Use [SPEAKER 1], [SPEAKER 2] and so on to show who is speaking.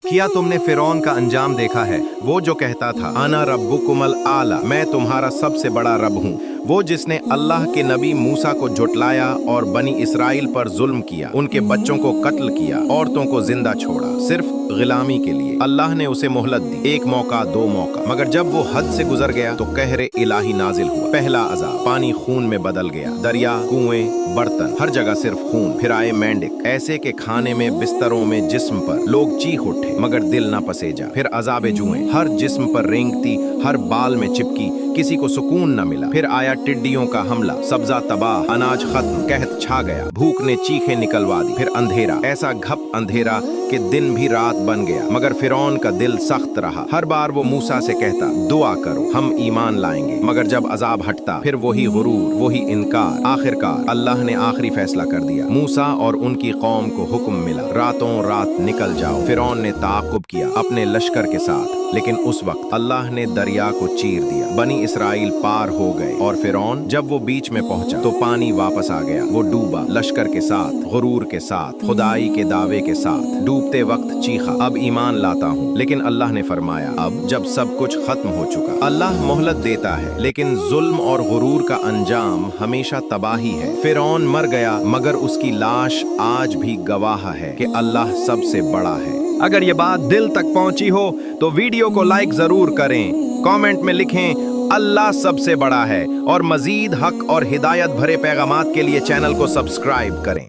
[SPEAKER 1] क्या तुमने फिरौन का अंजाम देखा है? वो जो कहता था अना रब्बुकुमल आला, मैं तुम्हारा सबसे बड़ा रब हूँ। वो जिसने अल्लाह के नबी मूसा को झुटलाया और बनी इसराइल पर जुल्म किया, उनके बच्चों को कत्ल किया, औरतों को जिंदा छोड़ा, सिर्फ गुलामी के लिए। अल्लाह ने उसे मोहलत दी, एक मौका दो मौका, मगर जब वो हद से गुजर गया तो कहरे इलाही नाजिल हुआ। पहला अजाब, पानी खून में बदल गया, दरिया, कुएं, बर्तन, हर जगह सिर्फ खून। फिर आए मेंढक, ऐसे के खाने में, बिस्तरों में, जिस्म पर लोग चीख उठे मगर दिल न पसेजा। फिर अजाबे जुएं, हर जिस्म पर रेंगती, हर बाल में चिपकी, किसी को सुकून न मिला। फिर आया टिड्डियों का हमला, सब्जा तबाह, अनाज खत्म, कहत छा गया, भूख ने चीखें निकलवा दी। फिर अंधेरा, ऐसा घप अंधेरा कि दिन भी रात बन गया, मगर फिरौन का दिल सख्त रहा। हर बार वो मूसा से कहता दुआ करो हम ईमान लाएंगे, मगर जब अजाब हटता फिर वही गुरूर, वही इनकार। आखिरकार अल्लाह ने आखिरी फैसला कर दिया। मूसा और उनकी कौम को हुक्म मिला, रातों रात निकल जाओ। फिरौन ने ताक़ुब किया अपने लश्कर के साथ, लेकिन उस वक्त अल्लाह ने दरिया को चीर दिया। बनी इसराइल पार हो गए और फिरौन जब वो बीच में पहुंचा तो पानी वापस आ गया। वो डूबा, लश्कर के साथ, गुरूर के साथ, खुदाई के दावे के साथ। डूबते वक्त चीखा अब ईमान लाता हूँ, लेकिन अल्लाह ने फरमाया अब जब सब कुछ खत्म हो चुका। अल्लाह मोहलत देता है, लेकिन जुल्म और गुरूर का अंजाम हमेशा तबाही है। फिरौन मर गया, मगर उसकी लाश आज भी गवाह है कि अल्लाह सबसे बड़ा है। अगर ये बात दिल तक पहुंची हो तो वीडियो को लाइक जरूर करें, कमेंट में लिखें अल्लाह सबसे बड़ा है, और मजीद हक और हिदायत भरे पैगामात के लिए चैनल को सब्सक्राइब करें।